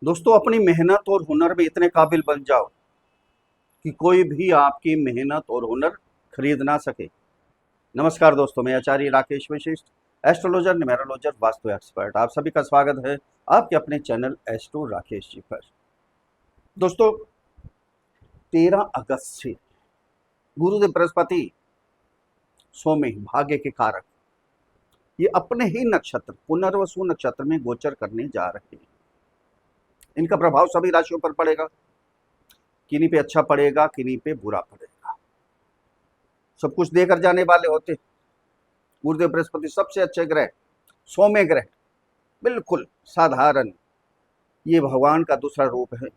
दोस्तों, अपनी मेहनत और हुनर में इतने काबिल बन जाओ कि कोई भी आपकी मेहनत और हुनर खरीद ना सके। नमस्कार दोस्तों, मैं आचार्य राकेश वशिष्ठ, एस्ट्रोलॉजर, न्यूमेरोलॉजर, वास्तु एक्सपर्ट। आप सभी का स्वागत है आपके अपने चैनल एस्ट्रो राकेश जी पर। दोस्तों, 13 अगस्त से गुरुदेव बृहस्पति स्वामी भाग्य के कारक ये अपने ही नक्षत्र पुनर्वसु नक्षत्र में गोचर करने जा रहे हैं। इनका प्रभाव सभी राशियों पर पड़ेगा। किन्हीं पे अच्छा पड़ेगा, किन्हीं पे बुरा पड़ेगा। सब कुछ देकर जाने वाले होते। गुरुदेव बृहस्पति सबसे अच्छे ग्रह, सौम्य ग्रह, बिल्कुल साधारण, ये भगवान का दूसरा रूप है।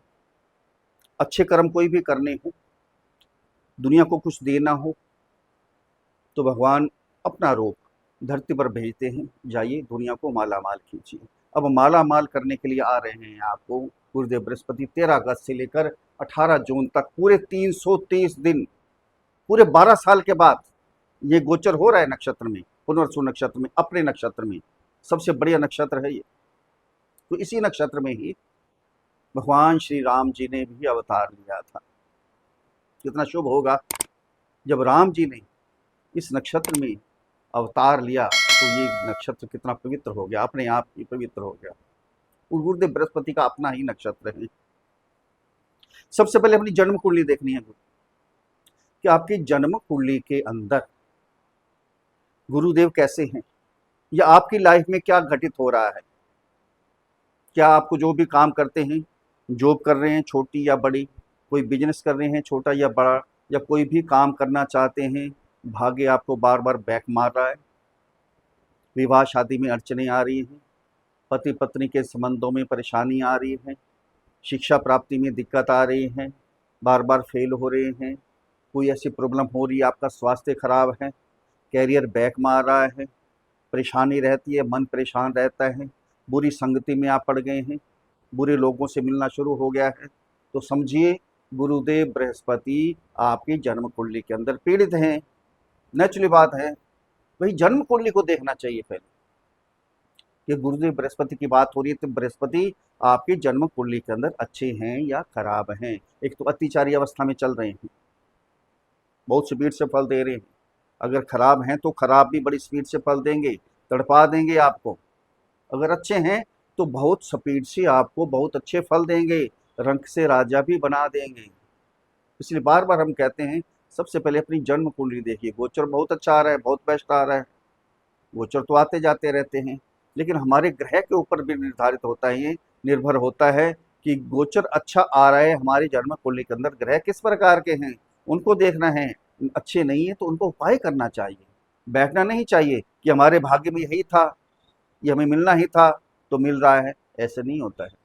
अच्छे कर्म कोई भी करने हो, दुनिया को कुछ देना हो, तो भगवान अपना रूप धरती पर भेजते हैं, जाइए दुनिया को माला माल कीजिए। अब माला माल करने के लिए आ रहे हैं आपको गुरुदेव बृहस्पति 13 अगस्त से लेकर 18 जून तक, पूरे 330 दिन, पूरे 12 साल के बाद ये गोचर हो रहा है नक्षत्र में, पुनर्वसु नक्षत्र में, अपने नक्षत्र में। सबसे बढ़िया नक्षत्र है ये। तो इसी नक्षत्र में ही भगवान श्री राम जी ने भी अवतार लिया था। कितना शुभ होगा जब राम जी ने इस नक्षत्र में अवतार लिया, तो ये नक्षत्र कितना पवित्र हो गया, अपने आप ही पवित्र हो गया। और गुरुदेव बृहस्पति का अपना ही नक्षत्र है। सबसे पहले अपनी जन्म कुंडली देखनी है कि आपकी जन्म कुंडली के अंदर गुरुदेव कैसे हैं, या आपकी लाइफ में क्या घटित हो रहा है। क्या आपको जो भी काम करते हैं, जॉब कर रहे हैं छोटी या बड़ी, कोई बिजनेस कर रहे हैं छोटा या बड़ा, या कोई भी काम करना चाहते हैं, भाग्य आपको बार बार बैक मार रहा है। विवाह शादी में अड़चने आ रही हैं, पति पत्नी के संबंधों में परेशानी आ रही है, शिक्षा प्राप्ति में दिक्कत आ रही है, बार बार फेल हो रहे हैं, कोई ऐसी प्रॉब्लम हो रही है, आपका स्वास्थ्य खराब है, कैरियर बैक मार रहा है, परेशानी रहती है, मन परेशान रहता है, बुरी संगति में आप पड़ गए हैं, बुरे लोगों से मिलना शुरू हो गया है, तो समझिए गुरुदेव बृहस्पति आपकी जन्म कुंडली के अंदर पीड़ित हैं। नेचुरली बात है, वही जन्म कुंडली को देखना चाहिए पहले कि गुरुदेव बृहस्पति की बात हो रही है, तो बृहस्पति आपकी जन्म कुंडली के अंदर अच्छे हैं या खराब हैं। एक तो अतिचारी अवस्था में चल रहे हैं, बहुत स्पीड से फल दे रहे हैं। अगर खराब हैं तो खराब भी बड़ी स्पीड से फल देंगे, तड़पा देंगे आपको। अगर अच्छे हैं तो बहुत स्पीड से आपको बहुत अच्छे फल देंगे, रंक से राजा भी बना देंगे। इसलिए बार बार हम कहते हैं, सबसे पहले अपनी जन्म कुंडली देखिए। गोचर बहुत अच्छा आ रहा है, बहुत बेस्ट आ रहा है, गोचर तो आते जाते रहते हैं, लेकिन हमारे ग्रह के ऊपर भी निर्धारित होता है, ये निर्भर होता है कि गोचर अच्छा आ रहा है हमारी जन्म कुंडली के अंदर, ग्रह किस प्रकार के हैं उनको देखना है। अच्छे नहीं है तो उनको उपाय करना चाहिए। बैठना नहीं चाहिए कि हमारे भाग्य में यही था, ये हमें मिलना ही था तो मिल रहा है, ऐसे नहीं होता है।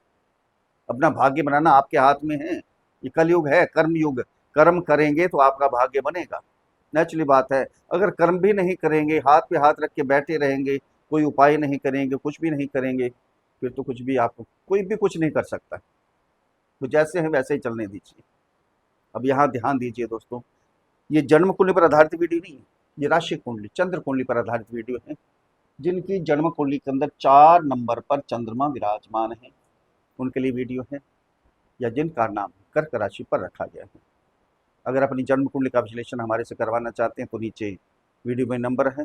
अपना भाग्य बनाना आपके हाथ में है। ये कलयुग है, कर्म युग। कर्म करेंगे तो आपका भाग्य बनेगा, नेचुरली बात है। अगर कर्म भी नहीं करेंगे, हाथ पे हाथ रख के बैठे रहेंगे, कोई उपाय नहीं करेंगे, कुछ भी नहीं करेंगे, फिर तो कुछ भी आपको कोई भी कुछ नहीं कर सकता। तो जैसे है वैसे ही चलने दीजिए। अब यहाँ ध्यान दीजिए दोस्तों, ये जन्म कुंडली पर आधारित वीडियो नहीं है, ये राशि कुंडली, चंद्र कुंडली पर आधारित वीडियो है। जिनकी जन्म कुंडली के अंदर 4 नंबर पर चंद्रमा विराजमान है, उनके लिए वीडियो है, या जिनका नाम कर्क राशि पर रखा गया है। अगर अपनी जन्म कुंडली का विश्लेषण हमारे से करवाना चाहते हैं तो नीचे वीडियो में नंबर है,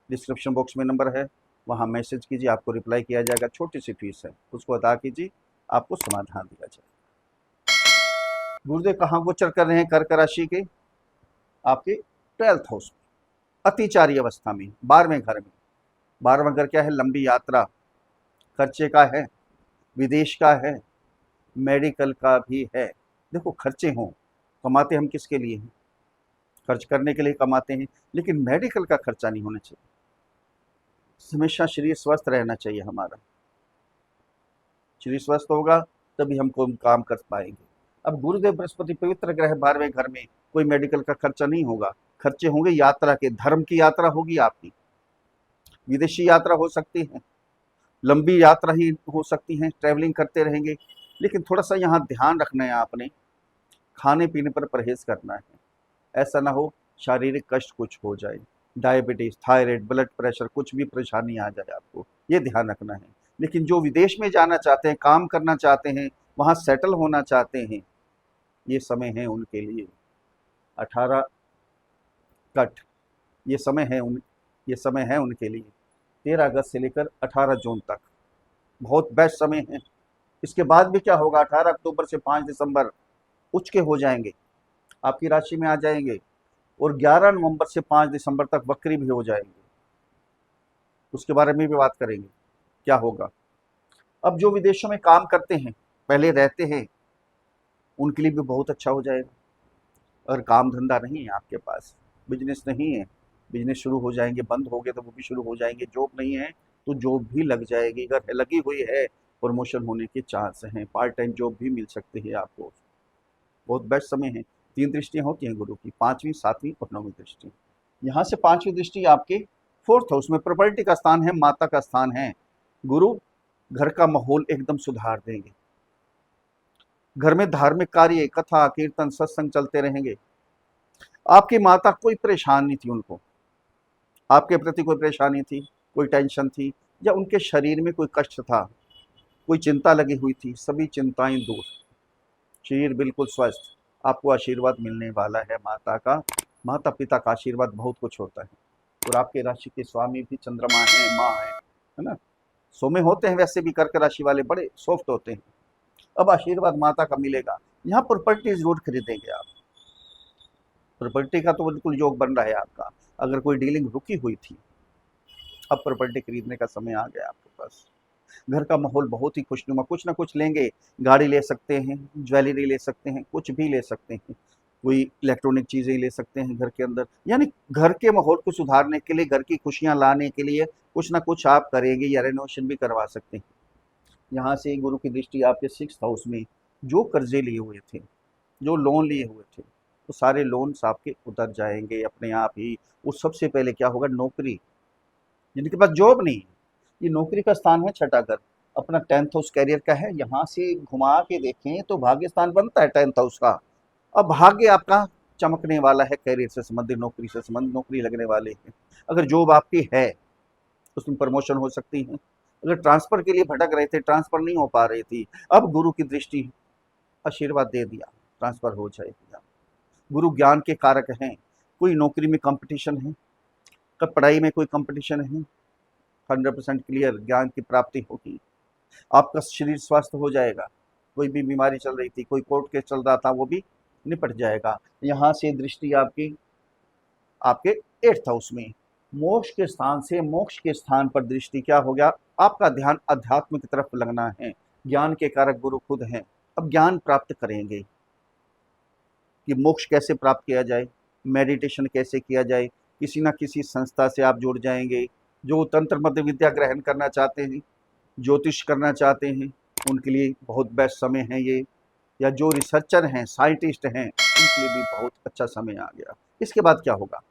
डिस्क्रिप्शन बॉक्स में नंबर है, वहाँ मैसेज कीजिए, आपको रिप्लाई किया जाएगा। छोटी सी फीस है, उसको अदा कीजिए, आपको समाधान दिया जाएगा। गुरुदेव कहाँ गोचर कर रहे हैं कर्क राशि के? आपके 12th हाउस में, अतिचारी अवस्था में, 12वें घर में। 12वां घर क्या है? लंबी यात्रा, खर्चे का है, विदेश का है, मेडिकल का भी है। देखो, खर्चे हों, कमाते हम किसके लिए हैं? खर्च करने के लिए कमाते हैं, लेकिन मेडिकल का खर्चा नहीं होना चाहिए। हमेशा शरीर स्वस्थ रहना चाहिए हमारा। शरीर स्वस्थ होगा तभी हम कोई काम कर पाएंगे। अब गुरुदेव बृहस्पति पवित्र ग्रह 12वें घर में, कोई मेडिकल का खर्चा नहीं होगा। खर्चे होंगे यात्रा के, धर्म की यात्रा होगी आपकी, विदेशी यात्रा हो सकती है, लंबी यात्रा ही हो सकती है, ट्रैवलिंग करते रहेंगे। लेकिन थोड़ा सा यहाँ ध्यान रखना है आपने, खाने पीने पर परहेज करना है। ऐसा ना हो शारीरिक कष्ट कुछ हो जाए, डायबिटीज, थायराइड, ब्लड प्रेशर, कुछ भी परेशानी आ जाए आपको, ये ध्यान रखना है। लेकिन जो विदेश में जाना चाहते हैं, काम करना चाहते हैं, वहाँ सेटल होना चाहते हैं, ये समय है उनके लिए 18 कट, ये समय है ये समय है उनके लिए 13 अगस्त से लेकर 18 जून तक, बहुत बेस्ट समय है। इसके बाद भी क्या होगा, 18 अक्टूबर से 5 दिसंबर उच्च के हो जाएंगे, आपकी राशि में आ जाएंगे, और 11 नवंबर से 5 दिसंबर तक वक्री भी हो जाएंगे। उसके बारे में भी बात करेंगे क्या होगा। अब जो विदेशों में काम करते हैं, पहले रहते हैं, उनके लिए भी बहुत अच्छा हो जाएगा। अगर काम धंधा नहीं है आपके पास, बिजनेस नहीं है, बिजनेस शुरू हो जाएंगे, बंद हो गए तो वो भी शुरू हो जाएंगे, जॉब नहीं है तो जॉब भी लग जाएगी, अगर लगी हुई है प्रमोशन होने के चांस हैं, पार्ट टाइम जॉब भी मिल सकती है आपको। बहुत बेस्ट समय है। 3 दृष्टियाँ होती हैं गुरु की, 5वीं 7वीं और 9वीं दृष्टि। यहाँ से 5वीं दृष्टि आपके 4th हाउस में प्रॉपर्टी का स्थान है, माता का स्थान है। गुरु घर का माहौल एकदम सुधार देंगे, घर में धार्मिक कार्य, कथा कीर्तन सत्संग चलते रहेंगे। आपकी माता कोई परेशान नहीं थी, उनको आपके प्रति कोई परेशानी थी, कोई टेंशन थी, या उनके शरीर में कोई कष्ट था, कोई चिंता लगी हुई थी, सभी चिंताएं दूर, शरीर बिल्कुल स्वस्थ। आपको आशीर्वाद मिलने वाला है माता का। माता पिता का आशीर्वाद बहुत कुछ होता है। और आपके राशि के स्वामी भी चंद्रमा है, माँ है ना, सोमे होते हैं वैसे भी, कर्क राशि वाले बड़े सॉफ्ट होते हैं। अब आशीर्वाद माता का मिलेगा। यहाँ प्रॉपर्टी जरूर खरीदेंगे आप, प्रॉपर्टी का तो बिल्कुल योग बन रहा है आपका। अगर कोई डीलिंग रुकी हुई थी, अब प्रॉपर्टी खरीदने का समय आ गया आपके पास। घर का माहौल बहुत ही खुशनुमा, कुछ ना कुछ लेंगे, गाड़ी ले सकते हैं, ज्वेलरी ले सकते हैं, कुछ भी ले सकते हैं, कोई इलेक्ट्रॉनिक चीज़ें ले सकते हैं घर के अंदर। यानी घर के माहौल को सुधारने के लिए, घर की खुशियाँ लाने के लिए कुछ ना कुछ आप करेंगे, या रेनोवेशन भी करवा सकते हैं। यहाँ से गुरु की दृष्टि आपके 6th हाउस में, जो कर्जे लिए हुए थे, जो लोन लिए हुए थे, तो सारे लोन्स आपके उतर जाएंगे अपने आप ही। वो सबसे पहले क्या होगा, नौकरी, जिनके पास जॉब नहीं है, ये नौकरी का स्थान है, छठा घर अपना 10th हाउस कैरियर का है। यहाँ से घुमा के देखें तो भाग्य स्थान बनता है 10th हाउस का। अब भाग्य आपका चमकने वाला है, कैरियर से संबंधित, नौकरी से संबंधित, नौकरी लगने वाले हैं। अगर जॉब आपकी है उसमें प्रमोशन हो सकती है। अगर ट्रांसफर के लिए भटक रहे थे, ट्रांसफर नहीं हो पा रही थी, अब गुरु की दृष्टि आशीर्वाद दे दिया, ट्रांसफर हो जाएगी। गुरु ज्ञान के कारक हैं। कोई नौकरी में कंपटीशन है, कब पढ़ाई में कोई कंपटीशन है, 100% क्लियर ज्ञान की प्राप्ति होगी। आपका शरीर स्वस्थ हो जाएगा, कोई भी बीमारी चल रही थी, कोई कोर्ट केस चल रहा था, वो भी निपट जाएगा। यहाँ से दृष्टि आपकी आपके 8th हाउस में, मोक्ष के स्थान से मोक्ष के स्थान पर दृष्टि क्या हो गया, आपका ध्यान अध्यात्म की तरफ लगना है। ज्ञान के कारक गुरु खुद हैं। अब ज्ञान प्राप्त करेंगे कि मोक्ष कैसे प्राप्त किया जाए, मेडिटेशन कैसे किया जाए, किसी ना किसी संस्था से आप जुड़ जाएंगे। जो तंत्र मंत्र विद्या ग्रहण करना चाहते हैं, ज्योतिष करना चाहते हैं, उनके लिए बहुत बेस्ट समय है ये। या जो रिसर्चर हैं, साइंटिस्ट हैं, उनके लिए भी बहुत अच्छा समय आ गया। इसके बाद क्या होगा,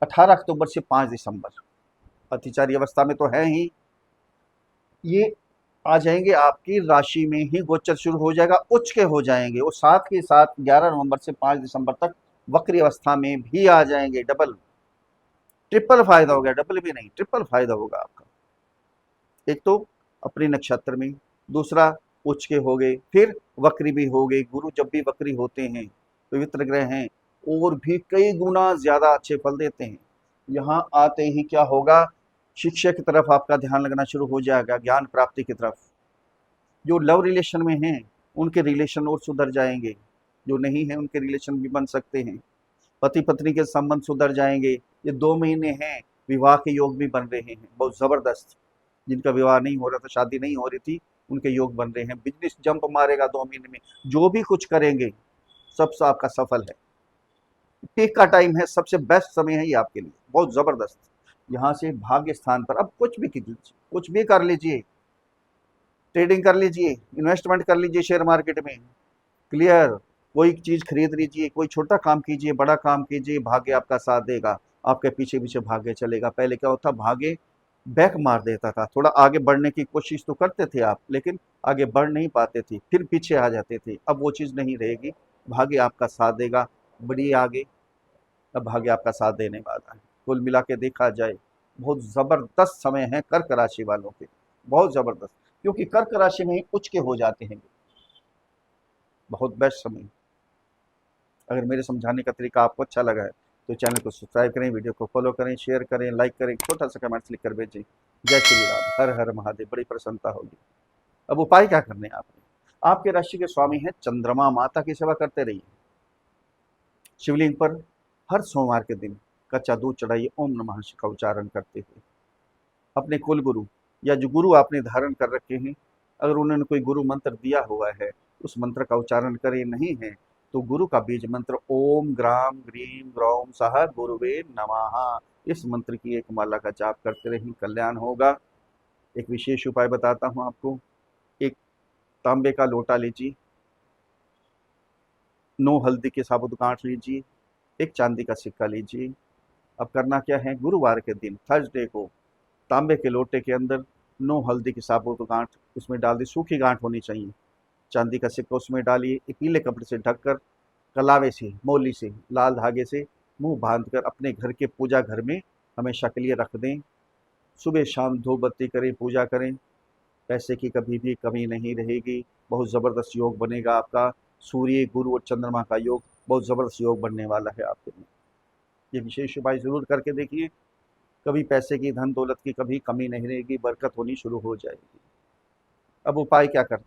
18 अक्टूबर से 5 दिसंबर अतिचारी अवस्था में तो है ही, ये आ जाएंगे आपकी राशि में ही, गोचर शुरू हो जाएगा, उच्च के हो जाएंगे, और साथ के साथ 11 नवंबर से 5 दिसंबर तक वक्री अवस्था में भी आ जाएंगे। डबल ट्रिपल फायदा हो गया, डबल भी नहीं, ट्रिपल फायदा होगा आपका। एक तो अपने नक्षत्र में, दूसरा उच्च के हो गए, फिर वक्री भी हो गए। गुरु जब भी वक्री होते हैं, पवित्र ग्रह हैं, और भी कई गुना ज्यादा अच्छे फल देते हैं। यहाँ आते ही क्या होगा, शिक्षा की तरफ आपका ध्यान लगना शुरू हो जाएगा, ज्ञान प्राप्ति की तरफ। जो लव रिलेशन में हैं उनके रिलेशन और सुधर जाएंगे, जो नहीं है उनके रिलेशन भी बन सकते हैं। पति पत्नी के संबंध सुधर जाएंगे। ये 2 महीने हैं, विवाह के योग भी बन रहे हैं, बहुत जबरदस्त। जिनका विवाह नहीं हो रहा था, शादी नहीं हो रही थी, उनके योग बन रहे हैं। बिजनेस जंप मारेगा 2 महीने में, जो भी कुछ करेंगे सबसे आपका सफल है। पीक का टाइम है, सबसे बेस्ट समय है ये आपके लिए, बहुत जबरदस्त। यहाँ से भाग्य स्थान पर अब कुछ भी कीजिए, कुछ भी कर लीजिए, ट्रेडिंग कर लीजिए, इन्वेस्टमेंट कर लीजिए शेयर मार्केट में, क्लियर, कोई चीज खरीद लीजिए, कोई छोटा काम कीजिए, बड़ा काम कीजिए, भाग्य आपका साथ देगा। आपके पीछे पीछे भाग्य चलेगा। पहले क्या होता, भाग्य बैक मार देता था, थोड़ा आगे बढ़ने की कोशिश तो करते थे आप, लेकिन आगे बढ़ नहीं पाते थे, फिर पीछे आ जाते थे। अब वो चीज़ नहीं रहेगी, भाग्य आपका साथ देगा, बढ़िए आगे। अब भाग्य आपका साथ देने वाला है। कुल मिला के देखा जाए बहुत ज़बरदस्त समय है कर्क राशि वालों के। बहुत ज़बरदस्त, क्योंकि कर्क राशि में ही उच्च के हो जाते हैं। बहुत बेस्ट समय। अगर मेरे समझाने का तरीका आपको अच्छा लगा है तो चैनल को सब्सक्राइब करें, वीडियो को फॉलो करें, शेयर करें, लाइक करें, छोटा सा कमेंट लिख कर भेजें। जय श्री राम, हर हर महादेव, बड़ी प्रसन्नता होगी। अब उपाय क्या करने हैं आपने? आपके राशि के स्वामी हैं चंद्रमा, माता की सेवा करते रहिए। शिवलिंग पर हर सोमवार के दिन कच्चा दूध चढ़ाइए, ओम नमः शिवाय का उच्चारण करते हुए। अपने कुल गुरु या जो गुरु आपने धारण कर रखे हैं, अगर उन्होंने कोई गुरु मंत्र दिया हुआ है उस मंत्र का उच्चारण करें, नहीं है तो गुरु का बीज मंत्र ओम ग्राम ग्रीम ग्रौम सह गुरुवे नमः, इस मंत्र की एक माला का जाप करते रहें, कल्याण होगा। एक विशेष उपाय बताता हूँ आपको। एक तांबे का लोटा लीजिए, 9 हल्दी के साबुत गांठ लीजिए, एक चांदी का सिक्का लीजिए। अब करना क्या है, गुरुवार के दिन थर्सडे को तांबे के लोटे के अंदर 9 हल्दी की साबुत गांठ उसमें डाल दी, सूखी गांठ होनी चाहिए। चांदी का सिक्का उसमें डालिए, पीले कपड़े से ढककर कलावे से, मौली से, लाल धागे से मुंह बांधकर अपने घर के पूजा घर में हमेशा के लिए रख दें। सुबह शाम धूप बत्ती करें, पूजा करें, पैसे की कभी भी कमी नहीं रहेगी। बहुत ज़बरदस्त योग बनेगा आपका। सूर्य, गुरु और चंद्रमा का योग बहुत ज़बरदस्त योग बनने वाला है आपके लिए। ये विशेष उपाय ज़रूर करके देखिए, कभी पैसे की, धन दौलत की कभी कमी नहीं रहेगी, बरकत होनी शुरू हो जाएगी। अब उपाय क्या करें?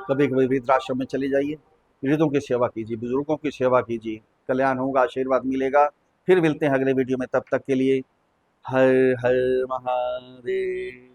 कभी कभी वृद्धाश्रम में चले जाइए, वृद्धों की सेवा कीजिए, बुजुर्गों की सेवा कीजिए, कल्याण होगा, आशीर्वाद मिलेगा। फिर मिलते हैं अगले वीडियो में, तब तक के लिए हर हर महादेव।